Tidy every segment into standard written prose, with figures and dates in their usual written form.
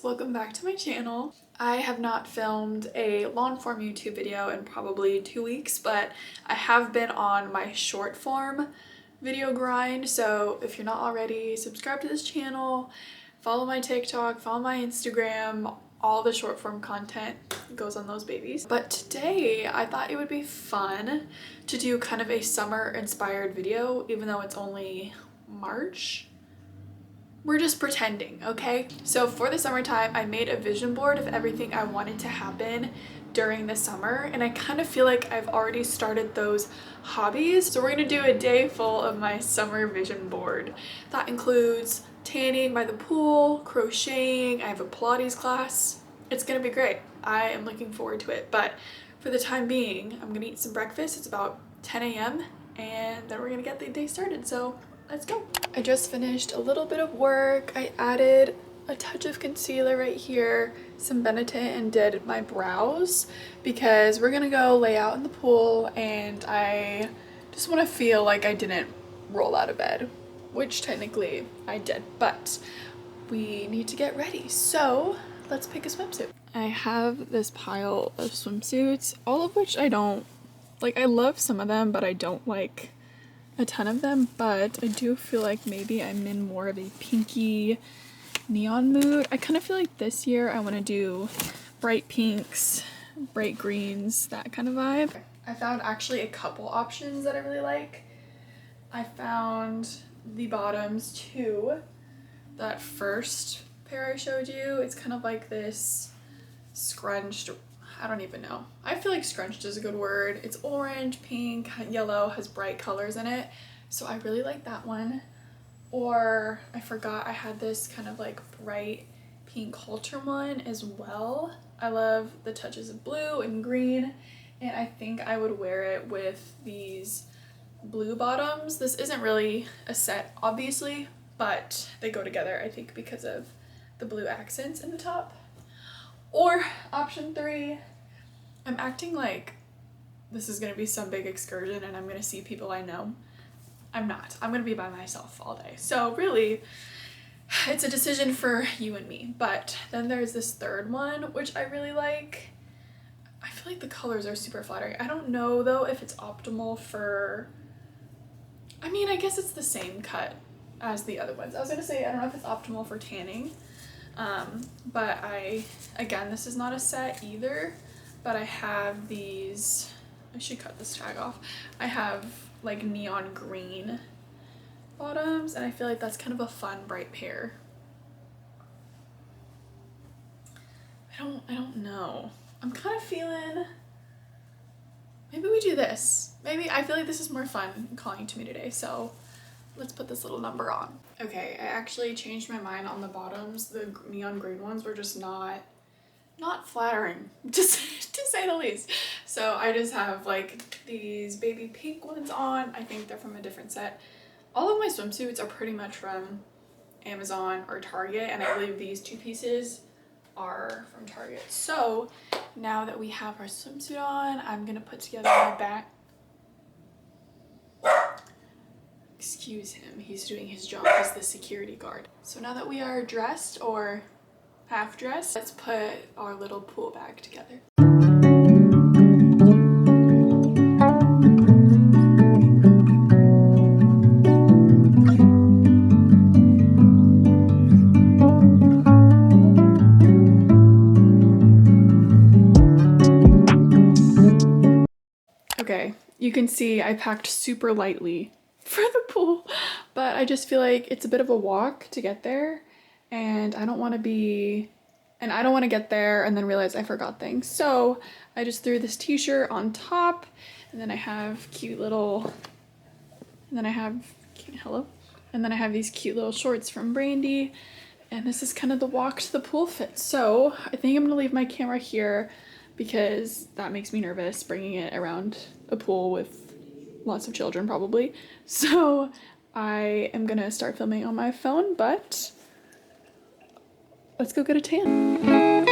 welcome back to my channel. I have not filmed a long form YouTube video in probably 2 weeks, but I have been on my short form video grind. So if you're not already, subscribe to this channel, follow my TikTok, follow my Instagram. All the short form content goes on those babies. But today I thought it would be fun to do kind of a summer inspired video, even though it's only March. We're just pretending, okay? So for the summertime, I made a vision board of everything I wanted to happen during the summer, and I kind of feel like I've already started those hobbies. So we're gonna do a day full of my summer vision board. That includes tanning by the pool, crocheting, I have a Pilates class. It's gonna be great. I am looking forward to it, but for the time being, I'm gonna eat some breakfast. It's about 10 a.m. and then we're gonna get the day started, so let's go. I just finished a little bit of work. I added a touch of concealer right here, some Benetint, and did my brows because we're gonna go lay out in the pool and I just want to feel like I didn't roll out of bed, which technically I did, but we need to get ready. So let's pick a swimsuit. I have this pile of swimsuits, all of which I don't like. I love some of them, but I don't like a ton of them, but I do feel like maybe I'm in more of a pinky neon mood. I kind of feel like this year I want to do bright pinks, bright greens, that kind of vibe. I found actually a couple options that I really like. I found the bottoms to that first pair I showed you. It's kind of like this scrunched, I don't even know. I feel like scrunched is a good word. It's orange, pink, yellow, has bright colors in it. So I really like that one. Or I forgot I had this kind of like bright pink halter one as well. I love the touches of blue and green, and I think I would wear it with these blue bottoms. This isn't really a set, obviously, but they go together, I think, because of the blue accents in the top. Or option 3, I'm acting like this is gonna be some big excursion and I'm gonna see people I know. I'm not. I'm gonna be by myself all day. So really, it's a decision for you and me. But then there's this third one, which I really like. I feel like the colors are super flattering. I don't know though if it's optimal for, I mean, I guess it's the same cut as the other ones. I was gonna say, I don't know if it's optimal for tanning. But again, this is not a set either, but I have these, I should cut this tag off. I have like neon green bottoms, and I feel like that's kind of a fun bright pair. I don't know. I'm kind of feeling, maybe we do this. Maybe I feel like this is more fun calling to me today, so let's put this little number on. Okay, I actually changed my mind on the bottoms. The neon green ones were just not flattering, just to say the least. So I just have like these baby pink ones on. I think they're from a different set. All of my swimsuits are pretty much from Amazon or Target, and I believe these 2 pieces are from Target. So now that we have our swimsuit on, I'm gonna put together my back. Excuse him, he's doing his job as the security guard. So now that we are dressed or half dressed, let's put our little pool bag together. Okay, you can see I packed super lightly for the pool, but I just feel like it's a bit of a walk to get there, and I don't want to get there and then realize I forgot things. So I just threw this t-shirt on top, and then I have these cute little shorts from Brandy, and this is kind of the walk to the pool fit. So I think I'm gonna leave my camera here because that makes me nervous bringing it around a pool with lots of children probably. So I am gonna start filming on my phone, but let's go get a tan.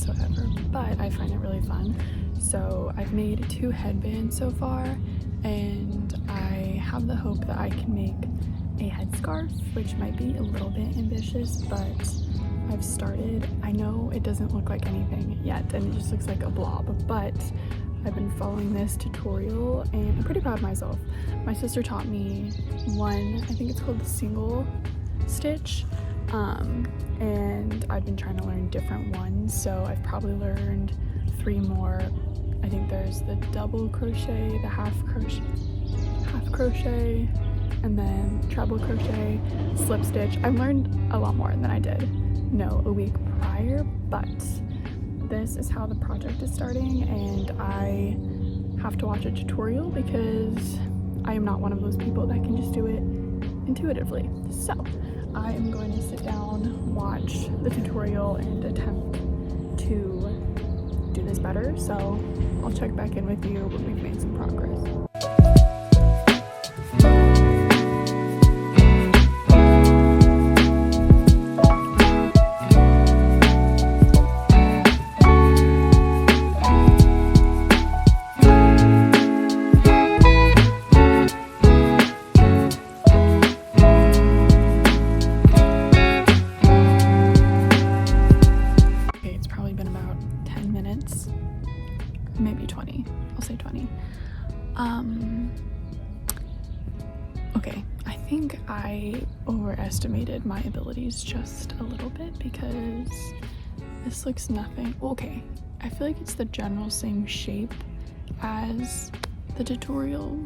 whatsoever, but I find it really fun. So I've made 2 headbands so far, and I have the hope that I can make a headscarf, which might be a little bit ambitious, but I've started. I know it doesn't look like anything yet, and it just looks like a blob, but I've been following this tutorial and I'm pretty proud of myself. My sister taught me one, I think it's called the single stitch, and I've been trying to learn different ones, so I've probably learned 3 more. I think there's the double crochet, the half crochet, and then treble crochet, slip stitch. I've learned a lot more than I did a week prior, but this is how the project is starting, and I have to watch a tutorial because I am not one of those people that can just do it intuitively. So I am going to sit down, watch the tutorial, and attempt to do this better. So I'll check back in with you when we've made some progress. Maybe 20. I'll say 20. Okay, I think I overestimated my abilities just a little bit because this looks nothing. Okay, I feel like it's the general same shape as the tutorial,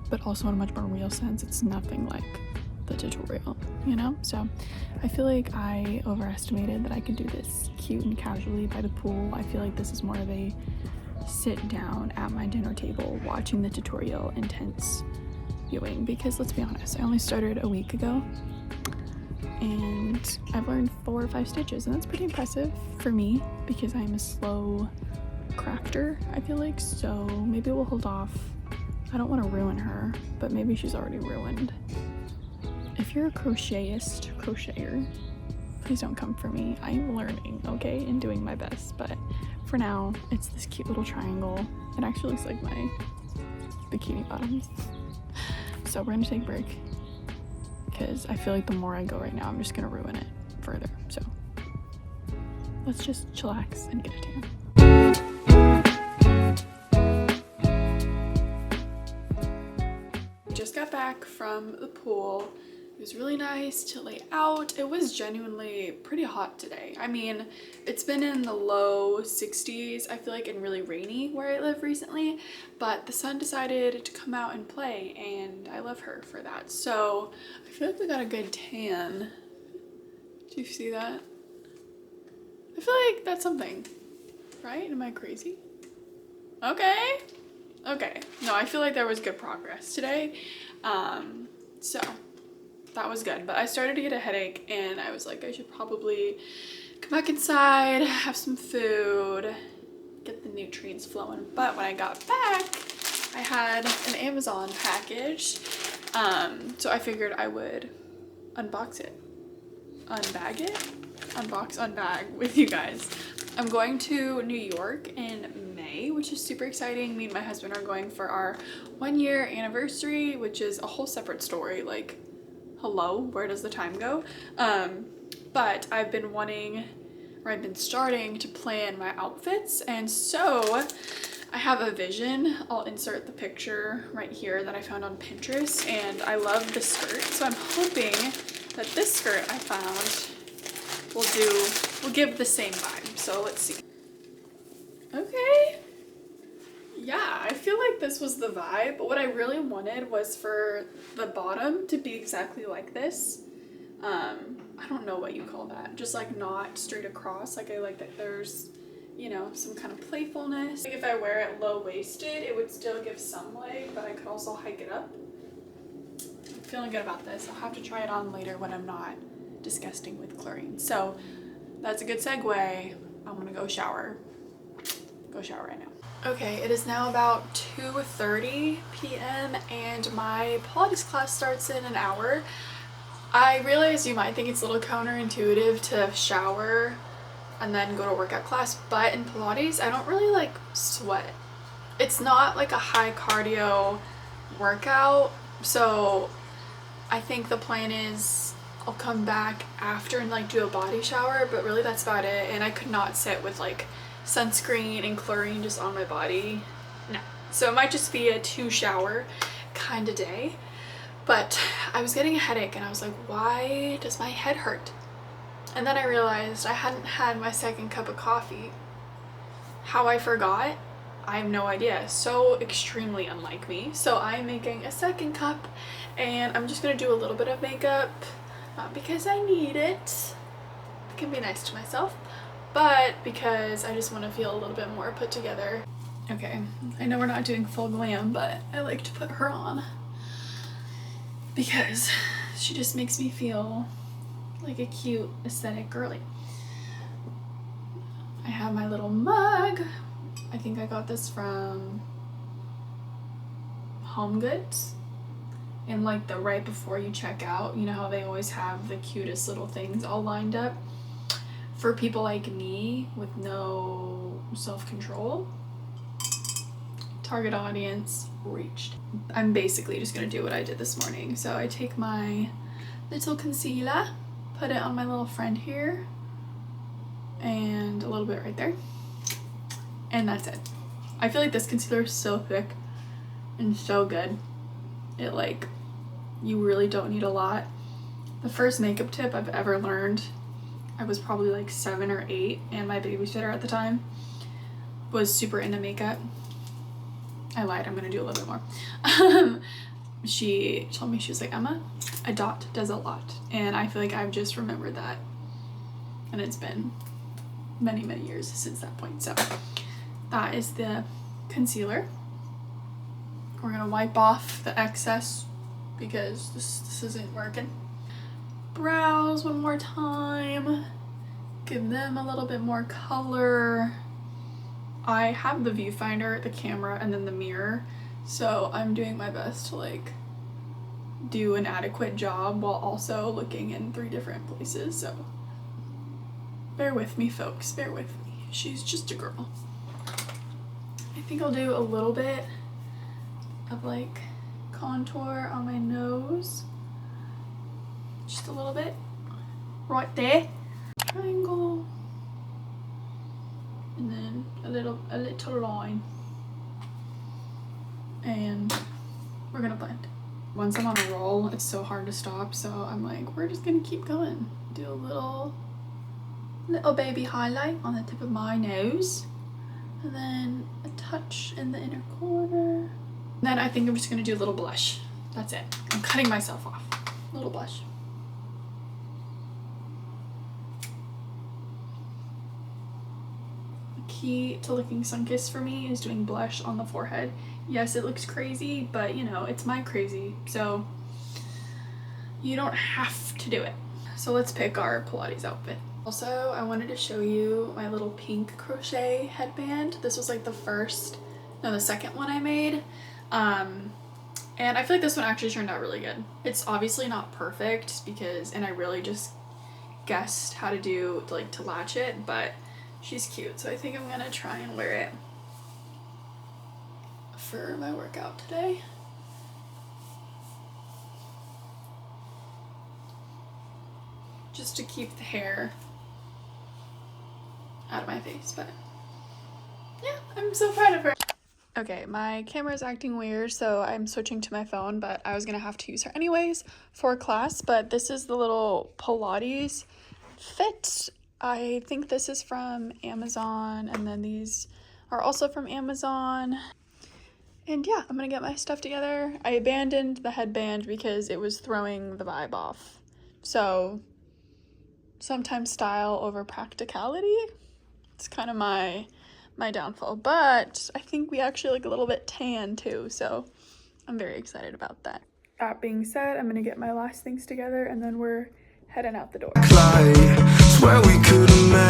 but also in a much more real sense, it's nothing like the tutorial, you know? So I feel like I overestimated that I could do this cute and casually by the pool. I feel like this is more of a sit down at my dinner table watching the tutorial intense viewing, because let's be honest, I only started a week ago and I've learned 4 or 5 stitches, and that's pretty impressive for me because I'm a slow crafter, I feel like. So maybe we'll hold off. I don't want to ruin her, but maybe she's already ruined. If you're a crocheter, please don't come for me. I'm learning, okay, and doing my best, but for now, it's this cute little triangle. It actually looks like my bikini bottoms. So we're gonna take a break because I feel like the more I go right now, I'm just gonna ruin it further. So let's just chillax and get a tan. Just got back from the pool. It was really nice to lay out. It was genuinely pretty hot today. I mean, it's been in the low 60s, I feel like, and really rainy where I live recently, but the sun decided to come out and play, and I love her for that. So I feel like we got a good tan. Do you see that? I feel like that's something, right? Am I crazy? Okay. No, I feel like there was good progress today. So that was good, but I started to get a headache and I was like, I should probably come back inside, have some food, get the nutrients flowing. But when I got back, I had an Amazon package. So I figured I would unbox it, unbag with you guys. I'm going to New York in May, which is super exciting. Me and my husband are going for our 1-year anniversary, which is a whole separate story. Like, hello, where does the time go? But I've been starting to plan my outfits, and so I have a vision. I'll insert the picture right here that I found on Pinterest, and I love the skirt, so I'm hoping that this skirt I found will give the same vibe. So let's see. Okay. Yeah, I feel like this was the vibe, but what I really wanted was for the bottom to be exactly like this. I don't know what you call that. Just like not straight across. Like I like that there's, you know, some kind of playfulness. Like if I wear it low-waisted, it would still give some leg, but I could also hike it up. I'm feeling good about this. I'll have to try it on later when I'm not disgusting with chlorine. So that's a good segue. I'm gonna go shower. Go shower right now. Okay, it is now about 2:30 p.m. and my Pilates class starts in an hour. I realize you might think it's a little counterintuitive to shower and then go to workout class. But in Pilates, I don't really like sweat. It's not like a high cardio workout, so I think the plan is I'll come back after and like do a body shower, but really that's about it. And I could not sit with like sunscreen and chlorine just on my body. No. So it might just be a 2-shower kind of day. But I was getting a headache and I was like, why does my head hurt? And then I realized I hadn't had my second cup of coffee. How I forgot, I have no idea. So extremely unlike me. So I'm making a second cup and I'm just gonna do a little bit of makeup, not because I need it, I can be nice to myself, but because I just want to feel a little bit more put together. Okay, I know we're not doing full glam, but I like to put her on because she just makes me feel like a cute aesthetic girly. I have my little mug. I think I got this from Home Goods. And like the right before you check out, you know how they always have the cutest little things all lined up for people like me with no self-control. Target audience reached. I'm basically just gonna do what I did this morning. So I take my little concealer, put it on my little friend here, and a little bit right there, and that's it. I feel like this concealer is so thick and so good. It like, you really don't need a lot. The first makeup tip I've ever learned, I was probably like 7 or 8, and my babysitter at the time was super into makeup. I lied, I'm gonna do a little bit more. She told me, she was like, Emma, a dot does a lot. And I feel like I've just remembered that. And it's been many, many years since that point. So that is the concealer. We're gonna wipe off the excess because this isn't working. Brows one more time. Give them a little bit more color. I have the viewfinder, the camera, and then the mirror. So I'm doing my best to like do an adequate job while also looking in 3 different places. So bear with me, folks, bear with me. She's just a girl. I think I'll do a little bit of like contour on my nose, just a little bit right there, triangle, and then a little line, and we're gonna blend. Once I'm on a roll, it's so hard to stop, so I'm like, we're just gonna keep going. Do a little baby highlight on the tip of my nose, and then a touch in the inner corner. Then I think I'm just gonna do a little blush. That's it. I'm cutting myself off. Little blush. The key to looking sun-kissed for me is doing blush on the forehead. Yes, it looks crazy, but you know, it's my crazy, so you don't have to do it. So let's pick our Pilates outfit. Also, I wanted to show you my little pink crochet headband. This was like the second one I made. And I feel like this one actually turned out really good. It's obviously not perfect and I really just guessed how to do, like, to latch it, but she's cute. So I think I'm gonna try and wear it for my workout today. Just to keep the hair out of my face, but yeah, I'm so proud of her. Okay, my camera is acting weird, so I'm switching to my phone, but I was gonna have to use her anyways for class. But this is the little Pilates fit. I think this is from Amazon, and then these are also from Amazon. And yeah, I'm gonna get my stuff together. I abandoned the headband because it was throwing the vibe off. So sometimes style over practicality. It's kind of my downfall, but I think we actually look a little bit tan too, so I'm very excited about that. That being said, I'm gonna get my last things together and then we're heading out the door. Swear we could have met